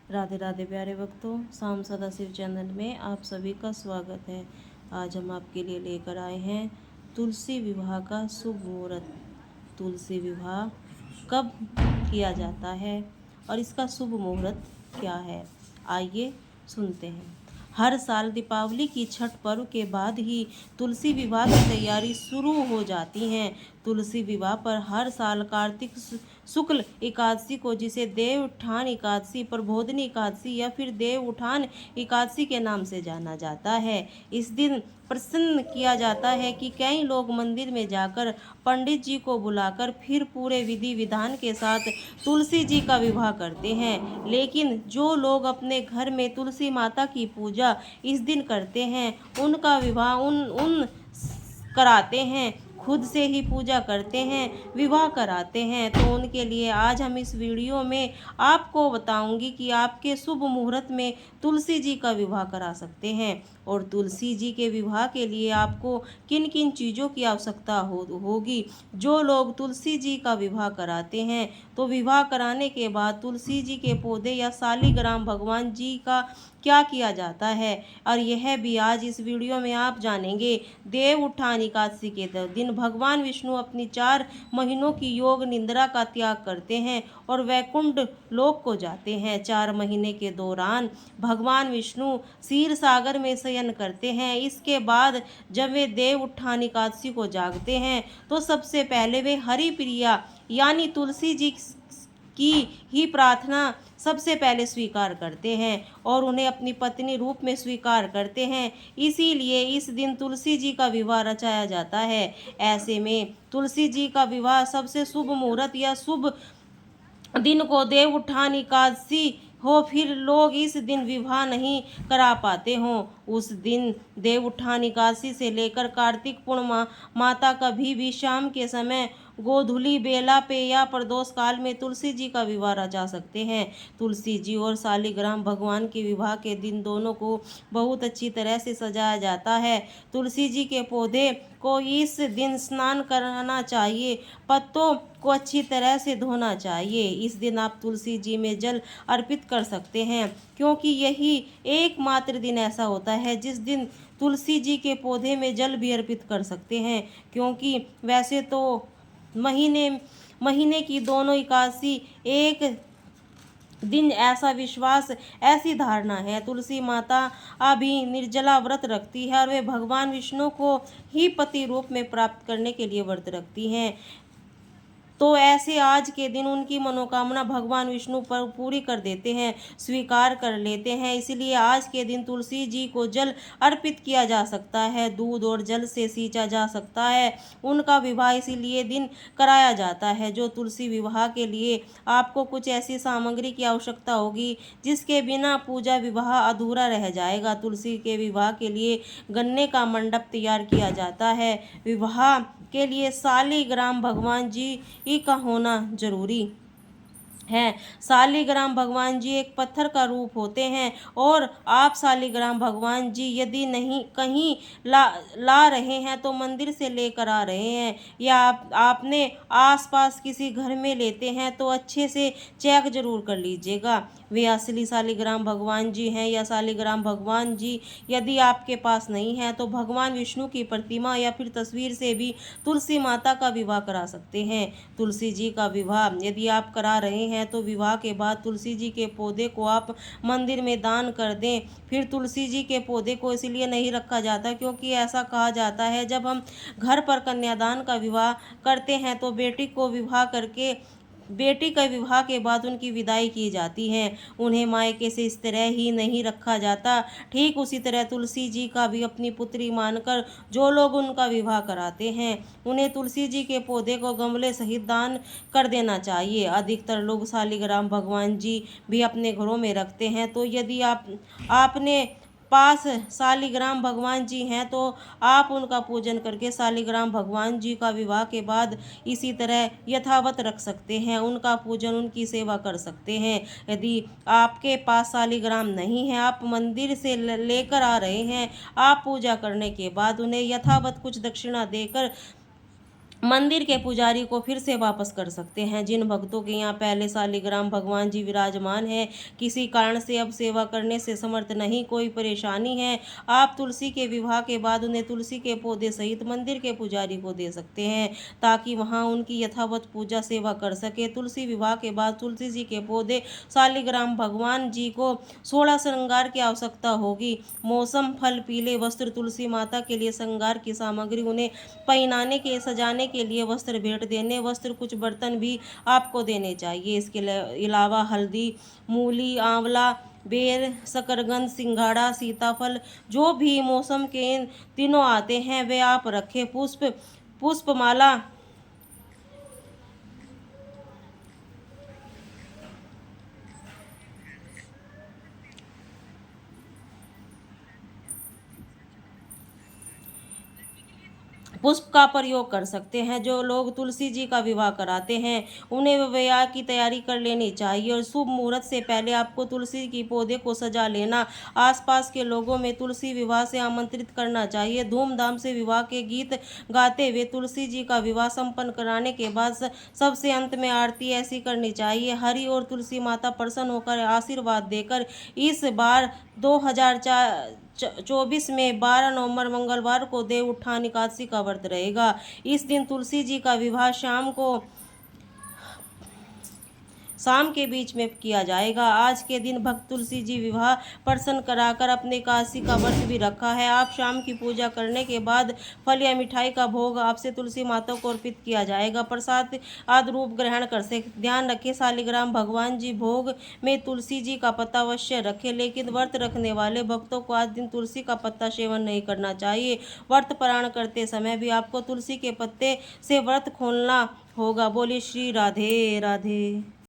राधे राधे प्यारे भक्तों, शाम सदा शिव चैनल में आप सभी का स्वागत है। आज हम आपके लिए लेकर आए हैं तुलसी विवाह का शुभ मुहूर्त। तुलसी विवाह कब किया जाता है और इसका शुभ मुहूर्त क्या है, आइए सुनते हैं। हर साल दीपावली की छठ पर्व के बाद ही तुलसी विवाह की तैयारी शुरू हो जाती है। तुलसी विवाह पर हर साल कार्तिक शुक्ल एकादशी को, जिसे देव उठान एकादशी, प्रबोधिनी एकादशी या फिर देव उठान एकादशी के नाम से जाना जाता है, इस दिन प्रसन्न किया जाता है कि कई लोग मंदिर में जाकर पंडित जी को बुलाकर फिर पूरे विधि विधान के साथ तुलसी जी का विवाह करते हैं। लेकिन जो लोग अपने घर में तुलसी माता की पूजा इस दिन करते हैं, उनका विवाह उन कराते हैं, खुद से ही पूजा करते हैं, विवाह कराते हैं। तो उनके लिए आज हम इस वीडियो में आपको बताऊंगी कि आपके शुभ मुहूर्त में तुलसी जी का विवाह करा सकते हैं और तुलसी जी के विवाह के लिए आपको किन किन चीज़ों की आवश्यकता होगी। जो लोग तुलसी जी का विवाह कराते हैं, तो विवाह कराने के बाद तुलसी जी के पौधे या शालिग्राम भगवान जी का क्या किया जाता है, और यह भी आज इस वीडियो में आप जानेंगे। देव उठान एकादशी के दिन भगवान विष्णु अपनी 4 महीनों की योग निद्रा का त्याग करते हैं और वैकुंठ लोक को जाते हैं। 4 महीने के दौरान भगवान विष्णु क्षीर सागर में शयन करते हैं। इसके बाद जब वे देव उठान एकादशी को जागते हैं, तो सबसे पहले वे हरि प्रिया यानी तुलसी जी की ही प्रार्थना सबसे पहले स्वीकार करते हैं और उन्हें अपनी पत्नी रूप में स्वीकार करते हैं। इसीलिए इस दिन तुलसी जी का विवाह रचाया जाता है। ऐसे में तुलसी जी का विवाह सबसे शुभ मुहूर्त या शुभ दिन को देव उठान एकादशी हो, फिर लोग इस दिन विवाह नहीं करा पाते हों, उस दिन देव उठान एकादशी से लेकर कार्तिक पूर्णिमा माता कभी भी शाम के समय गोधूली बेला पे या प्रदोष काल में तुलसी जी का विवाह रचा सकते हैं। तुलसी जी और शालिग्राम भगवान के विवाह के दिन दोनों को बहुत अच्छी तरह से सजाया जाता है। तुलसी जी के पौधे को इस दिन स्नान कराना चाहिए, पत्तों को अच्छी तरह से धोना चाहिए। इस दिन आप तुलसी जी में जल अर्पित कर सकते हैं, क्योंकि यही एकमात्र दिन ऐसा होता है जिस दिन तुलसी जी के पौधे में जल भी अर्पित कर सकते हैं। क्योंकि वैसे तो महीने की दोनों एकादशी एक दिन, ऐसा विश्वास, ऐसी धारणा है। तुलसी माता अभी निर्जला व्रत रखती है और वे भगवान विष्णु को ही पति रूप में प्राप्त करने के लिए व्रत रखती हैं। तो ऐसे आज के दिन उनकी मनोकामना भगवान विष्णु पर पूरी कर देते हैं, स्वीकार कर लेते हैं। इसलिए आज के दिन तुलसी जी को जल अर्पित किया जा सकता है, दूध और जल से सींचा जा सकता है। उनका विवाह इसीलिए दिन कराया जाता है। जो तुलसी विवाह के लिए आपको कुछ ऐसी सामग्री की आवश्यकता होगी जिसके बिना पूजा विवाह अधूरा रह जाएगा। तुलसी के विवाह के लिए गन्ने का मंडप तैयार किया जाता है। विवाह के लिए शालिग्राम भगवान जी का होना जरूरी है। शालिग्राम भगवान जी एक पत्थर का रूप होते हैं और आप शालिग्राम भगवान जी यदि नहीं कहीं ला रहे हैं तो मंदिर से लेकर आ रहे हैं, या आपने आसपास किसी घर में लेते हैं तो अच्छे से चेक जरूर कर लीजिएगा वे असली शालिग्राम भगवान जी हैं या शालिग्राम भगवान जी यदि आपके पास नहीं है तो भगवान विष्णु की प्रतिमा या फिर तस्वीर से भी तुलसी माता का विवाह करा सकते हैं। तुलसी जी का विवाह यदि आप करा रहे हैं तो विवाह के बाद तुलसी जी के पौधे को आप मंदिर में दान कर दें। फिर तुलसी जी के पौधे को इसलिए नहीं रखा जाता क्योंकि ऐसा कहा जाता है जब हम घर पर कन्यादान का विवाह करते हैं तो बेटी का विवाह के बाद उनकी विदाई की जाती है, उन्हें मायके से इस तरह ही नहीं रखा जाता। ठीक उसी तरह तुलसी जी का भी अपनी पुत्री मानकर जो लोग उनका विवाह कराते हैं, उन्हें तुलसी जी के पौधे को गमले सहित दान कर देना चाहिए। अधिकतर लोग शालिग्राम भगवान जी भी अपने घरों में रखते हैं, तो यदि आपने पास शालिग्राम भगवान जी हैं तो आप उनका पूजन करके शालिग्राम भगवान जी का विवाह के बाद इसी तरह यथावत रख सकते हैं, उनका पूजन, उनकी सेवा कर सकते हैं। यदि आपके पास शालिग्राम नहीं है, आप मंदिर से लेकर आ रहे हैं, आप पूजा करने के बाद उन्हें यथावत कुछ दक्षिणा देकर मंदिर के पुजारी को फिर से वापस कर सकते हैं। जिन भक्तों के यहाँ पहले शालिग्राम भगवान जी विराजमान है, किसी कारण से अब सेवा करने से समर्थ नहीं, कोई परेशानी है, आप तुलसी के विवाह के बाद उन्हें तुलसी के पौधे सहित मंदिर के पुजारी को दे सकते हैं, ताकि वहाँ उनकी यथावत पूजा सेवा कर सके। तुलसी विवाह के बाद तुलसी जी के पौधे शालिग्राम भगवान जी को 16 श्रृंगार की आवश्यकता होगी। मौसम, फल, पीले वस्त्र, तुलसी माता के लिए श्रृंगार की सामग्री, उन्हें पहनाने के सजाने के लिए वस्त्र, भेंट देने वस्त्र, कुछ बर्तन भी आपको देने चाहिए। इसके अलावा हल्दी, मूली, आंवला, बेर, शकरकंद, सिंघाड़ा, सीताफल, जो भी मौसम के इन दिनों आते हैं वे आप रखें। पुष्पमाला, पुष्प का प्रयोग कर सकते हैं। जो लोग तुलसी जी का विवाह कराते हैं उन्हें विवाह की तैयारी कर लेनी चाहिए और शुभ मुहूर्त से पहले आपको तुलसी की पौधे को सजा लेना, आसपास के लोगों में तुलसी विवाह से आमंत्रित करना चाहिए। धूमधाम से विवाह के गीत गाते हुए तुलसी जी का विवाह संपन्न कराने के बाद सबसे अंत में आरती ऐसी करनी चाहिए। हरि और तुलसी माता प्रसन्न होकर आशीर्वाद देकर इस बार 2024 में 12 नवंबर मंगलवार को देव उत्थान एकादशी का व्रत रहेगा। इस दिन तुलसी जी का विवाह शाम के बीच में किया जाएगा। आज के दिन भक्त तुलसी जी विवाह प्रसन्न कराकर अपने एकादशी का व्रत भी रखा है। आप शाम की पूजा करने के बाद फल या मिठाई का भोग आपसे तुलसी माता को अर्पित किया जाएगा। प्रसाद आदि रूप ग्रहण कर से ध्यान रखें, शालिग्राम भगवान जी भोग में तुलसी जी का पत्ता अवश्य रखें, लेकिन व्रत रखने वाले भक्तों को आज दिन तुलसी का पत्ता सेवन नहीं करना चाहिए। व्रत पारण करते समय भी आपको तुलसी के पत्ते से व्रत खोलना होगा। बोलिए श्री राधे राधे।